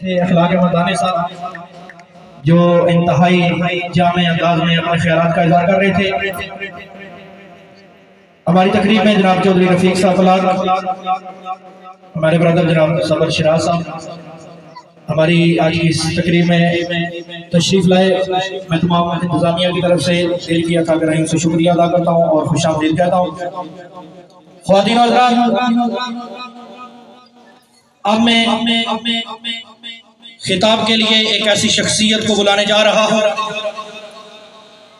थे अखलाक मदानी साहब, जो इंतहाई जामे अंदाज में अपने ख्यालात का इज़हार कर रहे थे। हमारी तकरीब में जनाब चौधरी रफीक साहब फलाक, हमारे ब्रदर जनाब सबर शिराज साहब हमारी आज की इस तकरीब में तशरीफ लाए। मैं तमाम इंतजामिया की तरफ से दिल की अता गहराइयों से शुक्रिया अदा करता हूँ और खुशामदीद कहता हूँ। ख्वातीन और हज़रात, अब मैं खिताब के लिए एक ऐसी शख्सियत को बुलाने जा रहा हूँ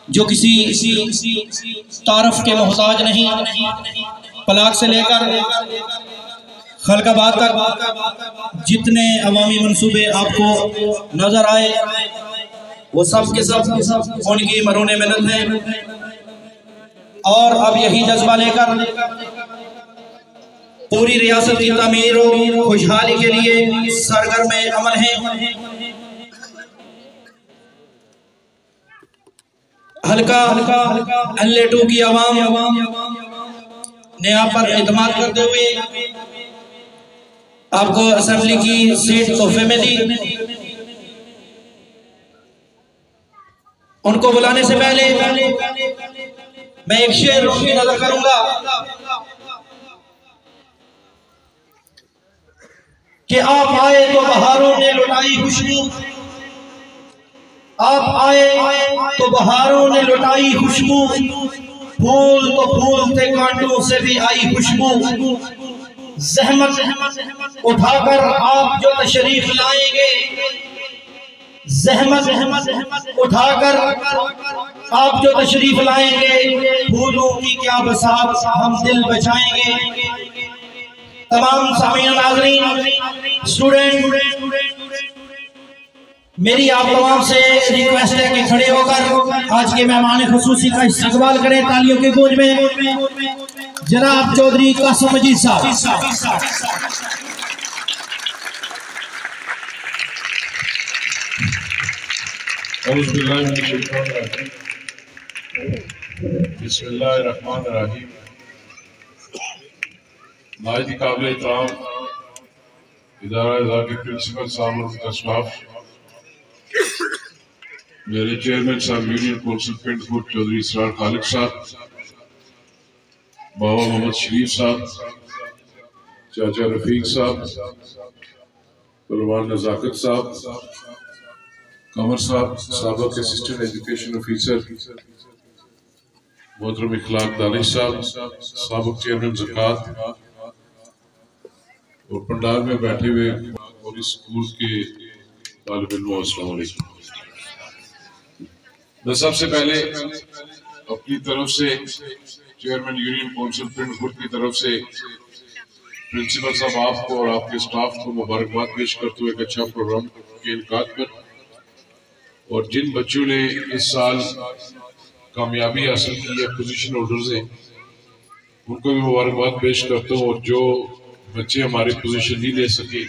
जो किसी तारफ के मोहताज नहीं, पलाक से लेकर खलकाबाद तक जितने अवामी मंसूबे आपको नजर आए वो सब के सब उनकी मरूने मेहनत है। और अब यही जज्बा लेकर पूरी रियासत की तमीर और खुशहाली के लिए सरगर्म अमल है। हल्का LA2 की आवाम ने आप पर एतमाद करते हुए आपको असेंबली की सीट तोहफे में दी। उनको बुलाने से पहले मैं एक शेर उनकी नजर करूंगा कि आप आए तो बहारों ने लुटाई खुशबू, आप आए तो बहारों ने लुटाई खुशबू, फूल तो फूल थे कांटों से भी आई खुशबू, ज़हमत उठाकर आप जो तशरीफ लाएंगे, ज़हमत उठाकर आप जो तशरीफ लाएंगे, फूलों की क्या बसात हम दिल बचाएंगे। तमाम सामीन नाज़रीन, स्टूडेंट, मेरी आप तमाम से रिक्वेस्ट है कि खड़े होकर आज के मेहमान खुसूसी का इस्तकबाल करें तालियों की गूंज में। जनाब चौधरी कासिम मजीद साहब। बिस्मिल्लाहिर्रहमानिर्रहीम। नायब काबिल एहतराम इदारा के प्रिंसिपल साहब और स्टाफ, मेरे चेयरमैन साहब यूनियन कौंसिल पिंडपुर चौधरी इसरार खालिद साहब, बाबा मोहम्मद शरीफ साहब, चाचा रफीक साहब, पहलवान नजाकत साहब, कमर साहब, साबिक असिस्टेंट एजुकेशन ऑफिसर मोहतरम इखलाक दानिश साहब, साबिक चेयरमैन ज़कात और पंडाल में बैठे हुए और इस स्कूल के तालिब इल्मों, अस्सलाम वालेकुम। मैं सबसे पहले अपनी तरफ से चेयरमैन यूनियन कौंसिल पिंडपुर की तरफ से प्रिंसिपल साहब आपको और आपके स्टाफ को मुबारकबाद पेश करते हुए एक अच्छा प्रोग्राम के इनकाद पर, और जिन बच्चों ने इस साल कामयाबी हासिल की है, पोजीशन होल्डर्स हैं, उनको भी मुबारकबाद पेश करता हूँ। और जो बच्चे हमारे पोजीशन नहीं ले सके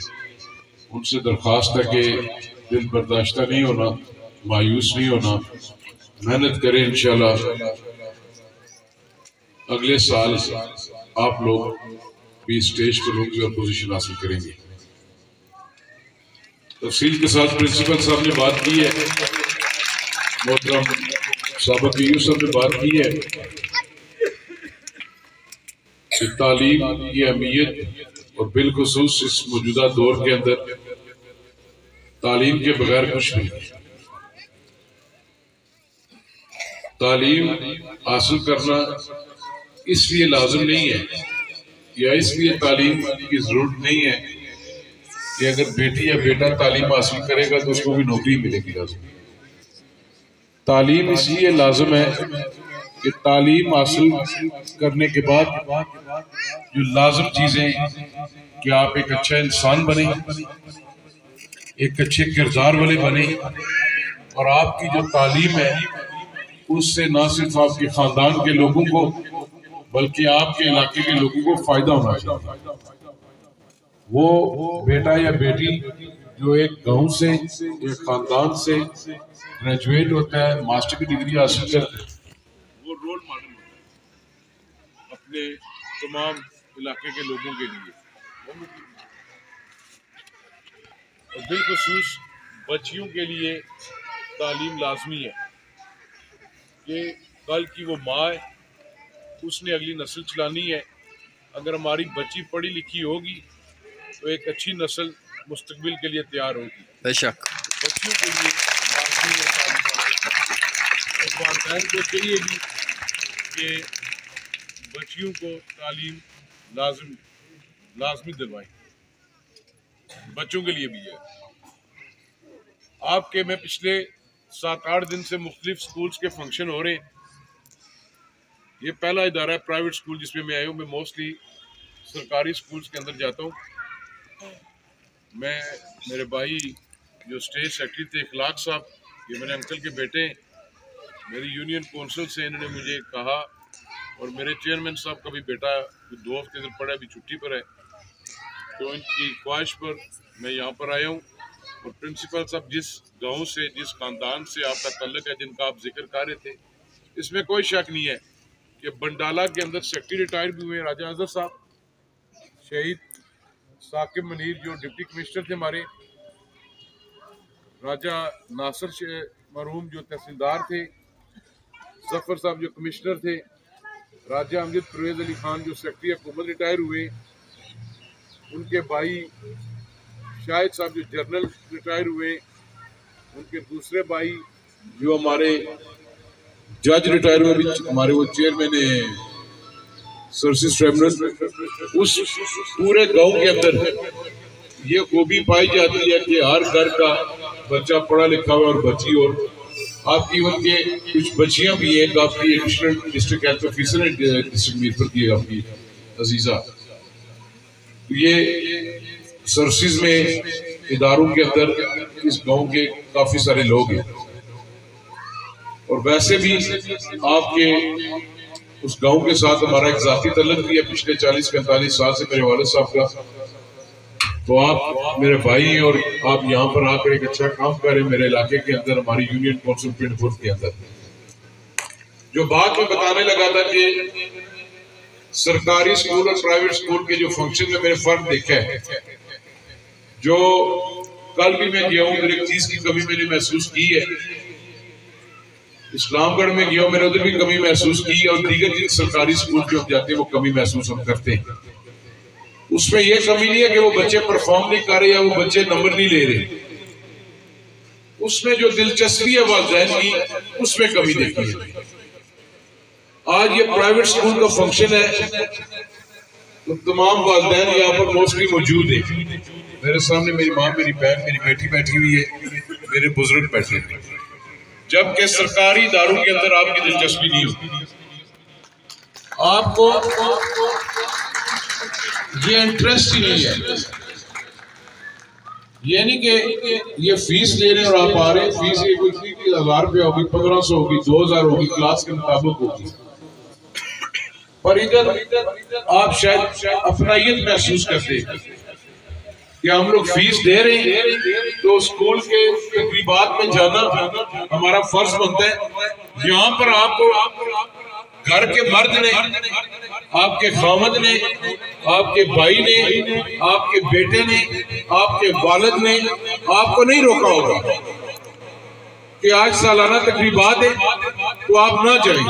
उनसे दरख्वास्त है कि दिल बर्दाश्त नहीं होना, मायूस नहीं होना, मेहनत करें। इंशाल्लाह अगले साल आप लोग भी स्टेज पर होंगे और पोजीशन हासिल करेंगे। तफसील के साथ प्रिंसिपल साहब ने बात की है, मोहतरम साबिक यूसुफ ने बात की है कि तालीम की अहमियत और बिलखुसूस इस मौजूदा दौर के अंदर तालीम के बगैर कुछ नहीं। तालीम हासिल करना इसलिए लाजिम नहीं है या इसलिए तालीम की जरूरत नहीं है कि अगर बेटी या बेटा तालीम हासिल करेगा तो उसको भी नौकरी मिलेगी। लाजिम तालीम इसलिए लाजिम है कि तालीम हासिल करने के बाद जो लाजिम चीजें कि आप एक अच्छा इंसान बने, एक अच्छे किरदार वाले बने, और आपकी जो तालीम है उससे ना सिर्फ आपके खानदान के लोगों को बल्कि आपके इलाके के लोगों को फायदा होना चाहिए। वो बेटा या बेटी जो एक गांव से, एक खानदान से ग्रेजुएट होता है, मास्टर की डिग्री हासिल करता है, वो रोल मॉडल होता है अपने तमाम इलाके के लोगों के लिए। और बिलखुसूस बच्चियों के लिए तालीम लाजमी है कि कल की वो माँ है, उसने अगली नस्ल चलानी है। अगर हमारी बच्ची पढ़ी लिखी होगी तो एक अच्छी नस्ल मुस्तकबिल के लिए तैयार होगी। बेशक बच्चियों के लिए लाजमी है तालीम, और वालिदैन को चाहिए भी कि बच्चियों को तालीम लाजमी दिलवाएं। बच्चों के लिए भी है। आपके में पिछले 7-8 दिन से मुख्तलिफ स्कूल्स के फंक्शन हो रहे हैं। ये पहला इदारा है प्राइवेट स्कूल जिसमें मैं आया हूँ। मैं मोस्टली सरकारी स्कूल्स के अंदर जाता हूँ। मैं, मेरे भाई जो स्टेट सेक्रेटरी थे इखलाक साहब, ये मेरे अंकल के बेटे हैं, मेरी यूनियन कौंसिल से इन्होंने मुझे कहा, और मेरे चेयरमैन साहब का भी बेटा 2 हफ्ते से पड़ा, अभी छुट्टी पर है, तो इनकी ख्वाहिश पर मैं यहाँ पर आया हूँ। और प्रिंसिपल साहब जिस गांव से, जिस खानदान से आपका तल्लक है, जिनका आप जिक्र कर रहे थे, इसमें कोई शक नहीं है कि बंडाला के अंदर सेक्रेटरी रिटायर भी हुए राजा अजहर साहब, शहीद साकिब मनीर जो डिप्टी कमिश्नर थे हमारे, राजा नासिर मरहूम जो तहसीलदार थे, जफर साहब जो कमिश्नर थे, राजा अमजद परवेज अली खान जो सेक्रेटरी हुकूमत रिटायर हुए, उनके भाई शाहिद साहब जो जनरल रिटायर हुए, उनके दूसरे भाई जो हमारे जज रिटायर हुए, अभी हमारे वो चेयरमैन है सर्विस ट्रिब्यूनल। उस पूरे गांव के अंदर ये खूबी पाई जाती है कि हर घर का बच्चा पढ़ा लिखा हुआ और बच्ची, और आपकी उनके कुछ बच्चियां भी हैं। आपकी एडिशनल डिस्ट्रिक्ट हेल्थ ऑफिसर है डिस्ट्रिक्ट मीरपुर की, आपकी अजीजा। ये सर्विस में इदारों के अंदर इस गांव के काफी सारे लोग हैं, और वैसे भी आपके उस गांव के साथ हमारा एक जाती तल्लक भी है पिछले 40-45 साल से मेरे वालिद साहब का। तो आप मेरे भाई हैं और आप यहाँ पर आकर एक अच्छा काम कर रहे हैं मेरे इलाके के अंदर, हमारी यूनियन काउंसिल पिंडपुर के अंदर। जो बात मैं बताने लगा था कि सरकारी स्कूल और प्राइवेट स्कूल के जो फंक्शन में मैंने फर्क देखा है, जो कल भी मैं गया हूँ, एक चीज की कमी मैंने महसूस की है। इस्लामगढ़ में गया हूँ, मैंने उधर भी कमी महसूस की है, और दीगर जिन सरकारी स्कूल जो हम जाते हैं वो कमी महसूस हम करते हैं। उसमें यह कमी नहीं है कि वो बच्चे परफॉर्म नहीं कर रहे या वो बच्चे नंबर नहीं ले रहे, उसमें जो दिलचस्पी है वालिदैन की, उसमें कमी देखी है। आज ये प्राइवेट स्कूल का फंक्शन है, तो तमाम वालिदैन यहाँ पर मोस्टली मौजूद है। मेरे सामने मेरी माँ, मेरी बहन, मेरी बेटी बैठी हुई है, मेरे बुजुर्ग बैठे हैं, जबकि सरकारी इदारों के अंदर आपकी दिलचस्पी नहीं होती। आपको ये इंटरेस्ट ही नहीं है। ये नहीं कि ये फीस ले रहे हैं और आप आ रहे हैं, फीस 1000 रुपया होगी, 1500 होगी, 2000 होगी, क्लास के मुताबिक होगी, पर इधर आप शायद अपनायत महसूस करते हैं कि हम लोग फीस दे रहे हैं तो स्कूल के तकरीबात में जाना हमारा फर्ज बनता है। यहाँ पर आपको घर के मर्द ने, आपके खामद ने, आपके भाई ने, आपके बेटे ने, आपके वालिद ने आपको नहीं रोका होगा कि आज सालाना तकरीबात है तो आप ना जाएं।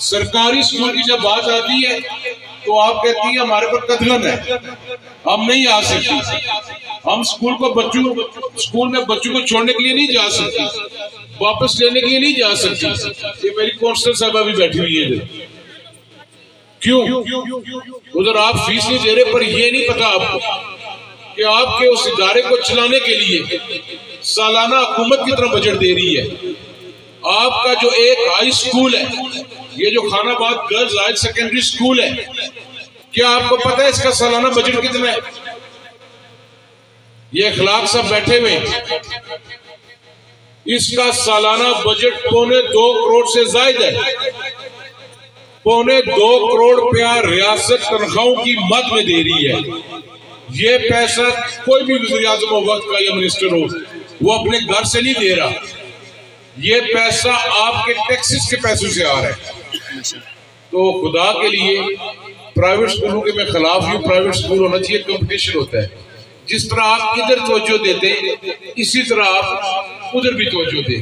सरकारी स्कूल की जब बात आती है तो आप कहती है हमारे पर कतलन है, हम नहीं आ सकती, हम स्कूल में बच्चों को छोड़ने के लिए नहीं जा सकती, वापस लेने के लिए नहीं जा सकती। ये मेरी काउंसलर साहबा भी बैठी हुई है। क्यों? उधर आप फीस नहीं दे रहे, पर ये नहीं पता आपको कि आपके उस इदारे को चलाने के लिए सालाना हुकूमत कितना बजट दे रही है। आपका जो एक हाई स्कूल है, ये जो खानाबाद गर्ल्स हायर सेकेंडरी स्कूल है, क्या आपको पता है इसका सालाना बजट कितना है? ये इखलाक साहब बैठे हुए, इसका सालाना बजट 2.25 करोड़ से ज्यादा है। 2.25 करोड़ रुपया रियासत तनख्वाहों की मद में दे रही है। ये पैसा कोई भी वज़ीर आज़म हो, वक्त का या मिनिस्टर हो, वो अपने घर से नहीं दे रहा, ये पैसा आपके टैक्सेस के पैसों से आ रहा है। तो खुदा के लिए प्राइवेट स्कूलों के मैं खिलाफ हूँ। प्राइवेट स्कूल होना चाहिए, कंपटीशन होता है, जिस तरह आप इधर तवज्जो देते इसी तरह आप उधर भी तवज्जो दें,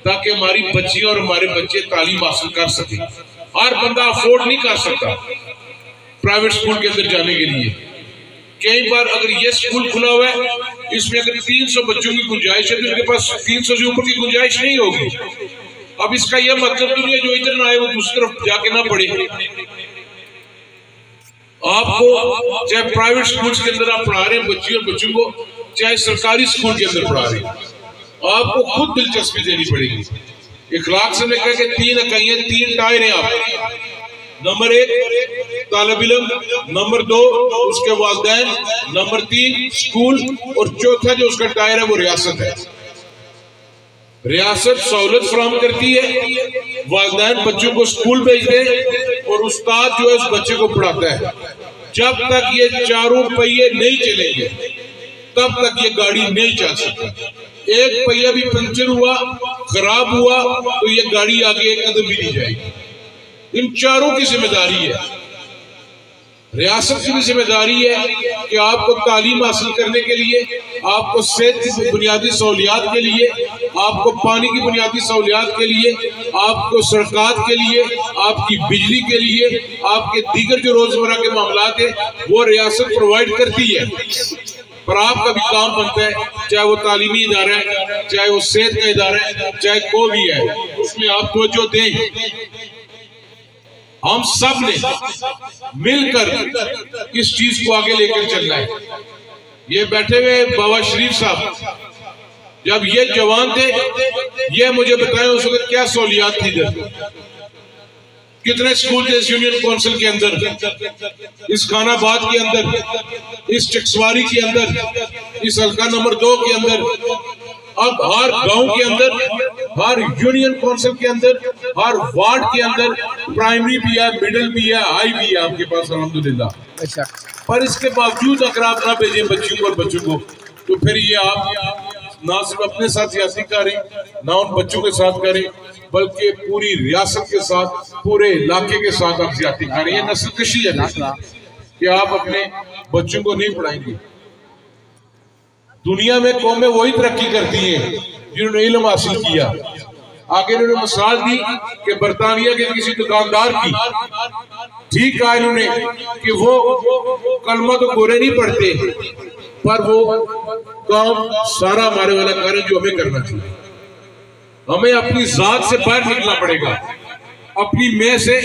ताकि हमारी बच्चियां और हमारे बच्चे तालीम हासिल कर सके। हर बंदा अफोर्ड नहीं कर सकता प्राइवेट स्कूल के अंदर जाने के लिए। कई बार अगर ये स्कूल खुला हुआ है, इसमें अगर 300 बच्चों की गुंजाइश है तो उनके पास 300 से ऊपर की गुंजाइश नहीं होगी। अब इसका यह मतलब नहीं है जो इधर ना आए वो दूसरी तरफ जाके ना पढ़े। आपको चाहे प्राइवेट स्कूल्स के अंदर आप पढ़ा रहे हैं बच्ची और बच्चों को, चाहे सरकारी स्कूल के अंदर पढ़ा रहे हैं, आपको खुद दिलचस्पी देनी पड़ेगी। इखलाक से लेकर के 3 इकाइयां 3 टायर हैं आप। नंबर 1 तालिब इल्म, नंबर 2 उसके वालिदैन, नंबर 3 स्कूल, और चौथा जो उसका टायर है वो रियासत है। रियासत सहूलत फराहम करती है, वालिदैन बच्चों को स्कूल भेजते हैं और उस्ताद जो है उस बच्चे को पढ़ाता है। जब तक ये चारों पहिए नहीं चलेंगे तब तक ये गाड़ी नहीं चल सकती। एक पहिया भी पंचर हुआ, खराब हुआ तो ये गाड़ी आगे एक कदम भी नहीं जाएगी। इन चारों की जिम्मेदारी है। रियासत की भी जिम्मेदारी है कि आपको तालीम हासिल करने के लिए, आपको सेहत की बुनियादी सहूलियात के लिए, आपको पानी की बुनियादी सहूलियात के लिए, आपको सड़कात के लिए, आपकी बिजली के लिए, आपके दीगर जो रोजमर्रा के मामलात है वो रियासत प्रोवाइड करती है। पर आपका भी काम बनता है, चाहे वो तालीमी इदारा है, चाहे वो सेहत का इदारा है, चाहे कोई भी है, उसमें आप तवज्जो दें। हम सब ने मिलकर इस चीज को आगे लेकर चलना है। ये बैठे हुए बाबा शरीफ साहब जब ये जवान थे, ये मुझे बताएं उस वक्त क्या सहूलियात थी इधर, कितने स्कूल थे इस यूनियन काउंसिल के अंदर, इस खानाबाद के अंदर, इस चकसवारी के अंदर, इस हल्का नंबर 2 के अंदर। अब हर गांव के अंदर, हर यूनियन काउंसिल के अंदर, हर वार्ड के अंदर प्राइमरी भी है, मिडिल भी है, हाई भी है आपके पास अल्हम्दुलिल्लाह। पर इसके बावजूद अगर आप ना भेजें बच्चों को और बच्चों को, तो फिर ये आप ना सिर्फ अपने साथ सियासी करें, ना उन बच्चों के साथ करें, बल्कि पूरी रियासत के साथ, पूरे इलाके के साथ आप ज्यादती करें। ये नस्लकशी है कि आप अपने बच्चों को नहीं पढ़ाएंगे। दुनिया में कौमें वही तरक्की करती हैं जिन्होंने इल्म हासिल किया। आगे इन्होंने मिसाल दी कि बरतानिया के किसी दुकानदार की, ठीक कहा इन्होंने कि वो कलमा तो गोरे नहीं पढ़ते, पर वो काम सारा हमारे वाला कार्य जो हमें करना चाहिए। हमें अपनी जात से बाहर निकलना पड़ेगा, अपनी मैं से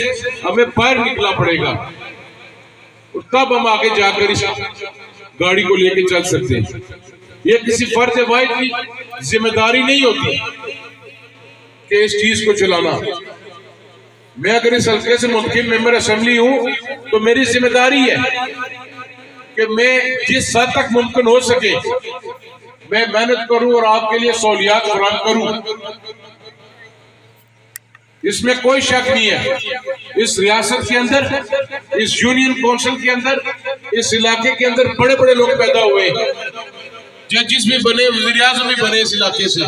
हमें बाहर निकलना पड़ेगा, और तब हम आगे जाकर इस गाड़ी को लेके चल सकते हैं। ये किसी फर्द वाहिद की जिम्मेदारी नहीं होती कि इस चीज को चलाना। मैं अगर इस हल्के से मुंतखब मेंबर असेंबली हूं तो मेरी जिम्मेदारी है कि मैं जिस हद तक मुमकिन हो सके मैं मेहनत करूं और आपके लिए सहूलियात फराहम करूं। इसमें कोई शक नहीं है। इस रियासत के अंदर, इस यूनियन काउंसिल के अंदर, इस इलाके के अंदर बड़े बड़े लोग पैदा हुए, जजिस भी बने, वज़ीर-ए-आज़म भी बने इस इलाके से।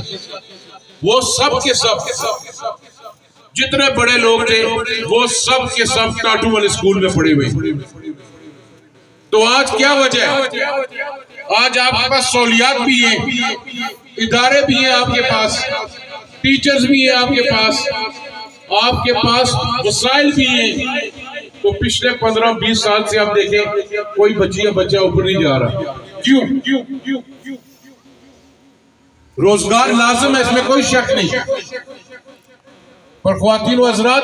वो सब के सब जितने बड़े लोग थे वो सब के सब टाटू वाले स्कूल में पढ़े हुए। तो आज क्या वजह है? आज आपके पास सहूलियात भी है, इदारे भी हैं आपके पास, टीचर्स भी हैं आपके पास वसाइल भी हैं। तो पिछले 15-20 साल से आप देखें कोई बच्ची या बच्चा ऊपर नहीं जा रहा। क्यों? रोजगार लाजम है, इसमें कोई शक नहीं, पर ख्वातीन व हज़रात,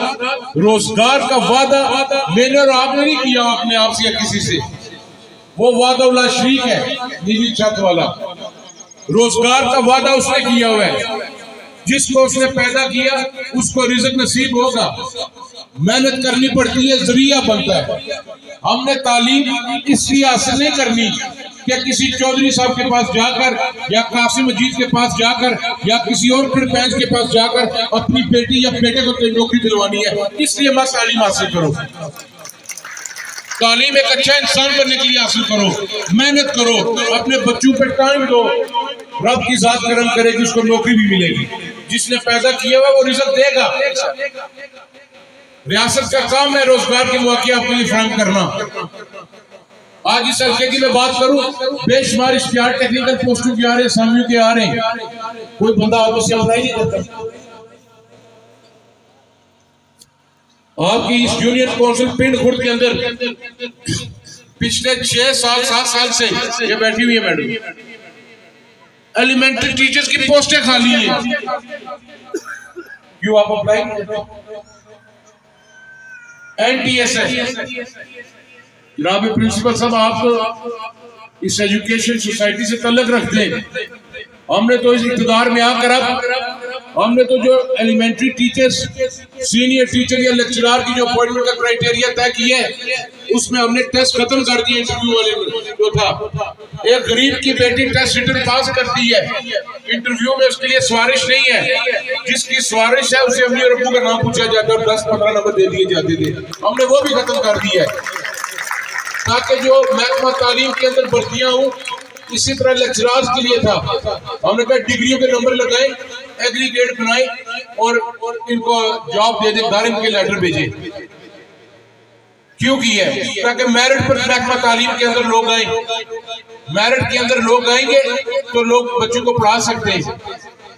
रोजगार का वादा मैंने और आपने नहीं किया अपने आप से या किसी से। वो वादा उला शरीक है, नीली छत वाला। रोजगार का वादा उसने किया हुआ है, जिसको उसने पैदा किया उसको रिज़्क़ नसीब होगा। मेहनत करनी पड़ती है, जरिया बनता है। हमने तालीम इसलिए हासिल नहीं करनी कि किसी चौधरी साहब के पास जाकर या कासिम मजीद के पास जाकर या किसी और पैंच के पास जाकर अपनी बेटी या बेटे को नौकरी दिलवानी है। इसलिए मत तालीम हासिल करो, तालीम एक अच्छा इंसान बनने के लिए हासिल करो, मेहनत करो, अपने बच्चों पे टाइम दो। रब की जात करम करेगी, उसको नौकरी भी मिलेगी। जिसने पैदा किया हुआ वो रिज़्क़ देगा। रियासत का काम है रोजगार के मौके आपके लिए फराहम करना। आज इस हल्के की मैं बात करूं, बेशुमार इश्तिहार टेक्निकल पोस्टों के आ रहे हैं, सामियों के आ रहे हैं, कोई बंदा आपस से अप्लाई नहीं करता। आपकी इस यूनियन काउंसिल पिंड खुर्द के अंदर पिछले 6 साल 7 साल से ये बैठी हुई है मैडम, एलिमेंट्री टीचर्स की पोस्टें खाली हैं। क्यों आप अप्लाई NTSS? जनाब प्रिंसिपल साहब, आप इस एजुकेशन सोसाइटी से तल्लुक रखते हैं। हमने तो इस इक़्तिदार में आकर हमने तो जो एलिमेंट्री टीचर्स, सीनियर टीचर या लेक्चरर की जो अपॉइंटमेंट का क्राइटेरिया तय किया है, उसमें हमने टेस्ट खत्म कर दिए। इंटरव्यू वाले में जो था, एक गरीब की बेटी टेस्ट रिटर्न पास करती है, इंटरव्यू में उसके लिए सवारिश नहीं है, जिसकी सवारिश है उसे अम्मी और अब्बू का नाम पूछा जाता है और 10-15 नंबर दे दिए जाते थे। हमने वो भी खत्म कर दिया है, ताकि जो महकमा तालीम के अंदर भर्तियां हूँ, इसी तरह लेक्चरर्स के लिए था, हमने कहा डिग्रियों के नंबर लगाए, एग्रीगेट बनाए और इनको जॉब दे दे, दारिम के लेटर भेजे। क्यों की है? ताकि मेरिट पर महकमा तालीम के अंदर लोग आए, मेरिट के अंदर लोग आएंगे तो लोग बच्चों को पढ़ा सकते हैं।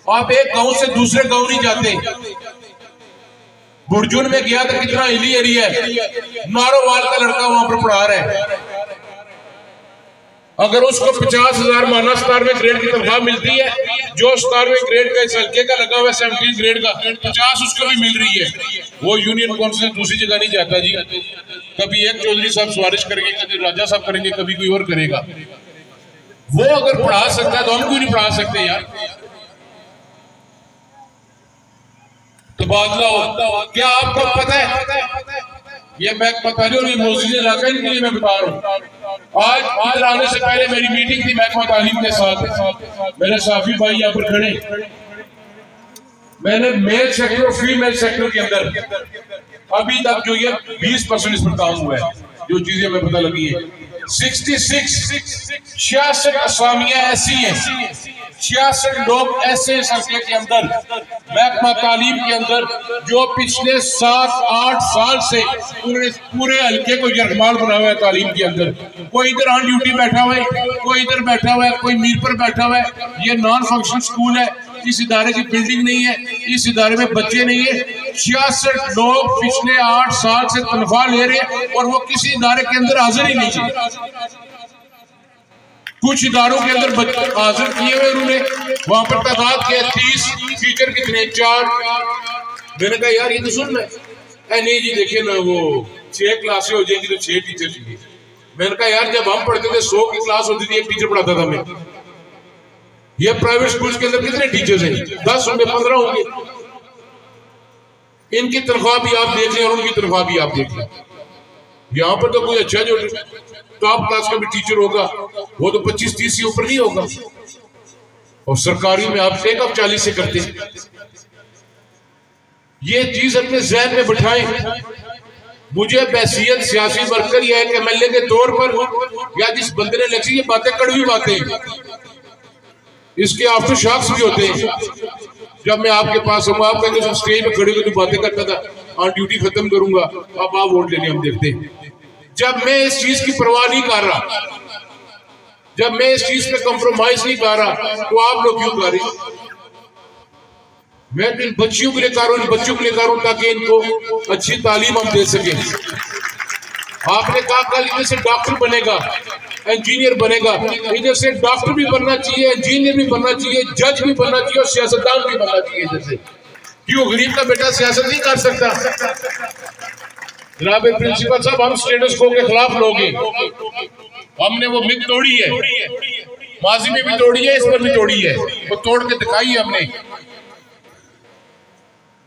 आप एक गांव से दूसरे गांव नहीं जाते। बुरजुन में गया था, कितना हिली एरिया है, नारोवाल का लड़का वहां पर पढ़ा रहा है। अगर उसको 50,000 माना 17वें ग्रेड की तनख्वाह मिलती है, जो 17वें ग्रेड का इस हल्के का लगा हुआ 17 ग्रेड का 50 उसको भी मिल रही है, वो यूनियन काउंसिल दूसरी जगह नहीं जाता जी। कभी एक चौधरी साहब सवारिश करेंगे, कभी राजा साहब करेंगे, कभी कोई और करेगा। वो अगर पढ़ा सकता है तो हम क्यों नहीं पढ़ा सकते यार? तबादला हो, क्या आपको पता है? ये मैं पता नहीं, मौजूद इलाका इनके लिए मैं बता रहा हूँ। आज इधर आने से पहले मेरी मीटिंग थी महकमा तालीम के साथ, मेरे साफी भाई यहाँ पर खड़े। मैंने मेल सेक्टर और फीमेल सेक्टर के अंदर अभी तक जो ये 20% इस पर काम हुआ है, जो चीजें हमें पता लगी है। 66 असामियां ऐसी हैं, 66 लोग ऐसे हल्के के अंदर महकमा तालीम के अंदर जो पिछले 7-8 साल से पूरे हल्के को यरगमाल बना हुआ है तालीम के अंदर। कोई इधर ऑन ड्यूटी बैठा हुआ है, कोई इधर बैठा हुआ है, कोई मीर पर बैठा हुआ है। ये नॉन फंक्शनल स्कूल है, इस इदारे की बिल्डिंग नहीं है, इस इदारे में बच्चे नहीं है। 66 लोग पिछले 8 साल से तनख्वाह ले रहे हैं और वो किसी इदारे के अंदर हाजिर ही नहीं है। कुछ इदारों के अंदर हाजिर किए हुए उन्होंने, वहां पर तादाद के 30, टीचर कितने 4। मैंने कहा यार ये तो सुन रहे नहीं जी, देखिए ना वो 6 क्लासें हो जाएंगी तो 6 टीचर चाहिए। मैंने कहा यार जब हम पढ़ते थे 100 की क्लास होती थी, 1 टीचर पढ़ाता था मैं। ये प्राइवेट स्कूल के अंदर कितने टीचर्स हैं? 10 होंगे, 15 होंगे। इनकी तनख्वाह भी आप देख लें और उनकी तनख्वाह भी आप देख लें। यहाँ पर तो कोई अच्छा जो टॉप क्लास का भी टीचर होगा वो तो 25-30 से ऊपर नहीं होगा, और सरकारी में आप टेक अप 40 से करते हैं। ये चीज अपने जहन में बिठाएं। मुझे बैसियत सियासी वर्कर या एक MLA के तौर पर या जिस बंदे ने लिखी, ये बातें कड़वी बातें, इसके आफ्टर शॉक्स भी होते हैं। जब मैं आपके पास हूँ, आप कहेंगे स्टेज पे खड़े होकर तो बातें करता था, ऑन ड्यूटी खत्म करूंगा, अब आप वोट लेने हम देखते हैं। जब मैं इस चीज की परवाह नहीं कर रहा, जब मैं इस चीज पे कंप्रोमाइज नहीं कर रहा, तो आप लोग क्यों कर रहे? मैं इन बच्चियों के लिए कर रहा हूँ, इन बच्चों के लिए कर रहा हूँ ताकि इनको अच्छी तालीम हम दे सकें। आपने कहा कल इधर से डॉक्टर बनेगा, इंजीनियर बनेगा, इधर से डॉक्टर भी बनना चाहिए, इंजीनियर भी बनना चाहिए, जज भी बनना चाहिए और सियासतदान भी बनना चाहिए। इधर से क्यों गरीब का बेटा सियासत नहीं कर सकता? जनाब प्रिंसिपल साहब, हम स्टेटस को के खिलाफ लोग हैं। हमने वो मिथ तोड़ी है, माजी में भी तोड़ी है, इस पर भी तोड़ी है, वो तोड़ के दिखाई है हमने।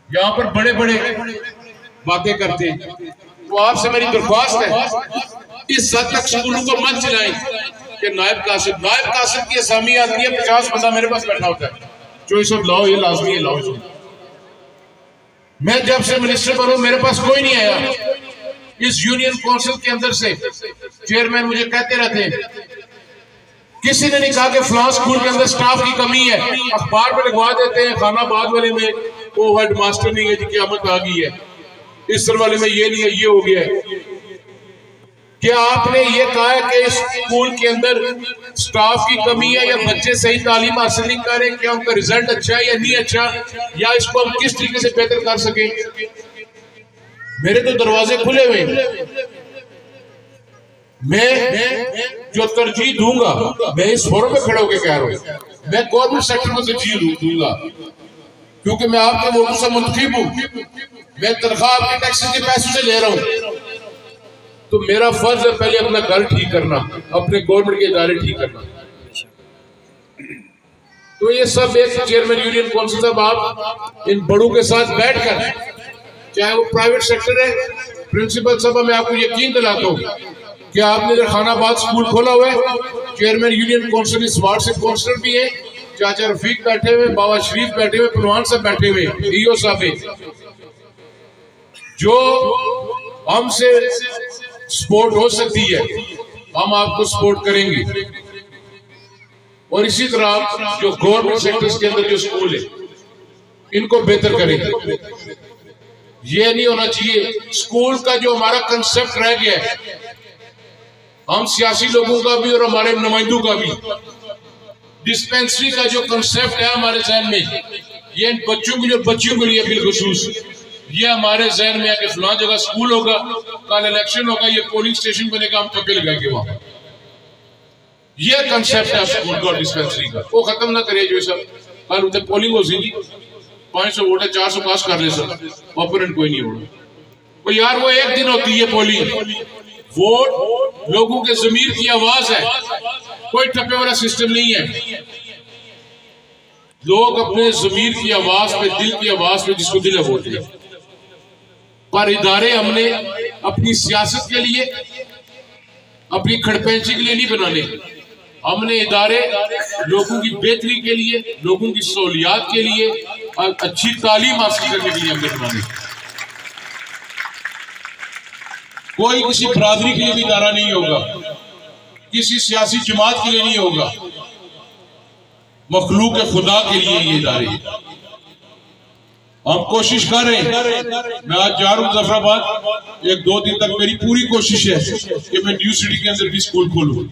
यहाँ पर बड़े बड़े बातें करते हैं, तो आपसे मेरी दरख्वास्त है इस हद तक स्कूलों को मत चलाएं कि नायब कासिम की असामी आती है, 50 बंदा मेरे पास बैठा होता है, चॉइस ऑफ लाओ, ये लाजमी है, लाओ। मैं जब से मिनिस्टर बना मेरे पास कोई नहीं आया। इस यूनियन काउंसिल के अंदर से चेयरमैन मुझे कहते रहते हैं, किसी ने नहीं कहा कि फलां स्कूल के अंदर स्टाफ की कमी है। अखबार में लिखवा देते हैं खानाबाद वाले में वो हेड मास्टर नहीं है जी, क़यामत आ गई है, इस तरह वाले में ये नहीं है, ये हो गया है। क्या आपने ये कहा है कि स्कूल के अंदर स्टाफ की कमी है या बच्चे सही तालीम हासिल नहीं कर रहे, क्या उनका रिजल्ट अच्छा है या नहीं अच्छा, या इसको हम किस तरीके से बेहतर कर सके? मेरे तो दरवाजे खुले हुए। मैं जो तरजीह दूंगा, मैं इस फोरम पे खड़े होकर कह रहा हूं, मैं गवर्नमेंट सेक्टर को तरजीह दूंगा, क्योंकि मैं आपके वोटों से मुंतखब हूं। मैं तनख्वाह आपके टैक्स के पैसों से ले रहा हूं, तो मेरा फर्ज है पहले अपना घर ठीक करना, अपने गवर्नमेंट के इदारे ठीक करना। तो ये सब एक चेयरमैन यूनियन काउंसिल साहब, आप इन बड़ों के साथ बैठकर, चाहे वो प्राइवेट सेक्टर है, प्रिंसिपल साहब, मैं आपको यकीन दिलाता हूँ कि आपने जो खानाबाद स्कूल खोला हुआ है, चेयरमैन यूनियन काउंसिल इस वार्ड से काउंसिलर भी है, चाचा रफीक बैठे हुए, बाबा शरीफ बैठे हुए, पहलवान साहब बैठे हुए, ईओ साहब, जो हमसे सपोर्ट हो सकती है हम आपको सपोर्ट करेंगे। और इसी तरह जो गवर्नमेंट सेक्टर्स के अंदर जो स्कूल है, इनको बेहतर करेंगे। ये नहीं होना चाहिए स्कूल का जो हमारा कंसेप्ट रह गया है, हम सियासी लोगों का भी और हमारे नुमाइंदों का भी, डिस्पेंसरी का जो कंसेप्ट है हमारे जहन में, ये इन बच्चों की जो बच्चियों के लिए बिलखुसूस ये हमारे जहन में है कि फलां जगह स्कूल होगा, कल इलेक्शन होगा, ये पोलिंग स्टेशन बनेगा, हम टप्पे लगाएंगे वहां। ये कंसेप्ट है स्कूल का, डिस्पेंसरी का, वो खत्म ना करिए। जो सब कल उधर पोलिंग हो सी 500 वोट है, 400 पास कर ले सर, ऑपोनेंट कोई नहीं होगा। वो यार वो एक दिन होती है पोलिंग, वोट लोगों के जमीर की आवाज है, कोई टप्पे वाला सिस्टम नहीं है। लोग अपने जमीर की आवाज पे, दिल की आवाज पे, जिसको दिल है वोट दे। पर इदारे हमने अपनी सियासत के लिए, अपनी खड़पेंची के लिए नहीं बनाने, हमने इदारे लोगों की बेहतरी के लिए, लोगों की सहूलियात के लिए, अच्छी तालीम हासिल करने के लिए हमने बनाने। कोई किसी बरादरी के लिए भी इदारा नहीं होगा, किसी सियासी जमात के लिए नहीं होगा, मखलूक खुदा के लिए ये इदारे। हम कोशिश कर रहे हैं, मैं आज जा रहा हूं मुजफ्फराबाद, 1-2 दिन तक मेरी पूरी कोशिश है कि मैं न्यू सिटी के अंदर भी स्कूल खोलूं।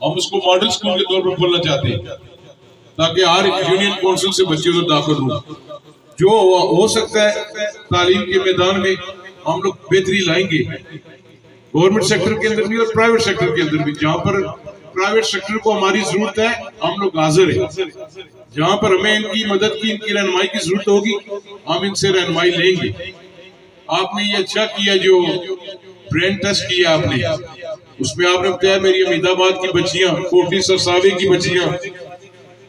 हम उसको मॉडल स्कूल के तौर पर खोलना चाहते हैं, ताकि हर यूनियन काउंसिल से बच्चे को दाखिल हों। जो हो सकता है तालीम के मैदान में हम लोग बेहतरी लाएंगे, गवर्नमेंट सेक्टर के अंदर भी और प्राइवेट सेक्टर के अंदर भी। जहां पर प्राइवेट सेक्टर को हमारी जरूरत है, हम लोग हाजिर हैं। जहां पर हमें इनकी मदद की, इनकी रहनुमाई की जरूरत होगी, हम इनसे रहनुमाई लेंगे। आपने ये अच्छा किया जो ब्रेन टेस्ट किया आपने, उसमें आपने बताया मेरी अमीदाबाद की बच्चियां, कोटली सरसावे की बच्चियां,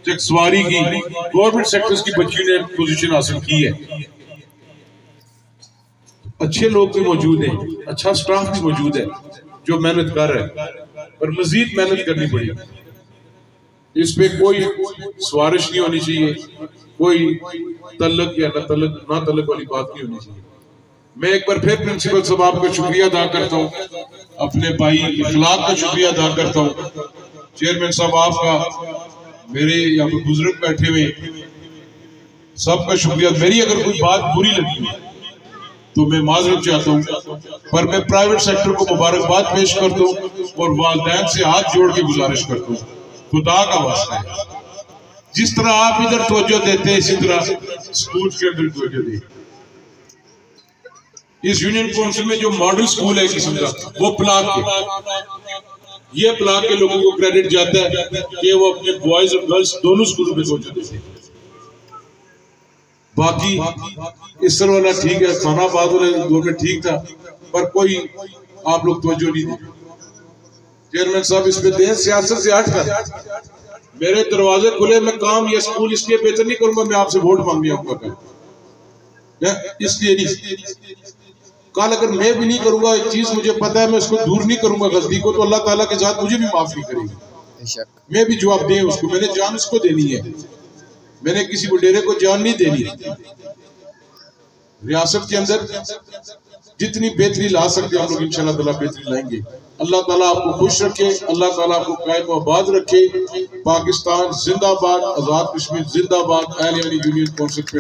चकसवारी की, गवर्नमेंट सेक्टर्स की बच्चियों ने पोजीशन हासिल की है। अच्छे लोग भी मौजूद हैं, अच्छा स्टाफ भी मौजूद है जो मेहनत कर रहा है, पर मजीद मेहनत करनी पड़ेगी। इस पे कोई स्वारिश नहीं होनी चाहिए, कोई तल्लक या ना तल्लक वाली बात नहीं होनी चाहिए। मैं एक बार फिर प्रिंसिपल साहब आपका शुक्रिया अदा करता हूँ, अपने भाई इखलाक का शुक्रिया अदा करता हूँ, चेयरमैन साहब आपका, मेरे यहाँ पे बुजुर्ग बैठे हुए सबका शुक्रिया। मेरी अगर कोई बात बुरी लगी तो मैं माजरत चाहता हूँ, पर मैं प्राइवेट सेक्टर को मुबारकबाद पेश करता हूँ और वालिदैन से हाथ जोड़ के गुजारिश करता हूँ, खुदा का वास्ता है, जिस तरह आप इधर तवज्जो देते हैं इसी तरह स्कूल के अंदर तवज्जो दें। इस यूनियन काउंसिल में जो मॉडल स्कूल है किस्म का, वो प्लाक के, ये प्लाक के लोगों को क्रेडिट जाता है कि वो अपने बॉयज और गर्ल्स दोनों स्कूलों में तवज्जो देते हैं। बाकी इस तरह वाला ठीक है, खानाबाद वाले दौर में ठीक था, पर कोई आप लोग तवज्जो नहीं देते। चेयरमैन साहब इस पे दें, सियासत से हटकर मेरे दरवाजे खुले, मैं काम या स्कूल इसलिए बेहतर नहीं करूंगा मैं आपसे वोट मांगने आऊंगा, इसलिए नहीं। कल अगर मैं भी नहीं करूंगा, एक चीज मुझे पता है, मैं उसको दूर नहीं करूंगा गलती को, तो अल्लाह ताला के साथ मुझे भी माफ नहीं करेगी, मैं भी जवाब दें उसको। मैंने जान उसको देनी है, मैंने किसी बुडेरे को जान नहीं देनी। रियासत के अंदर जितनी बेहतरी ला सकते हम लोग इंशाल्लाह ताला बेहतरी लाएंगे। अल्लाह ताला आपको खुश रखे, अल्लाह ताला आपको कायम आबाद रखे। पाकिस्तान जिंदाबाद, आजाद कश्मीर जिंदाबाद, यूनियन काउंसिल पे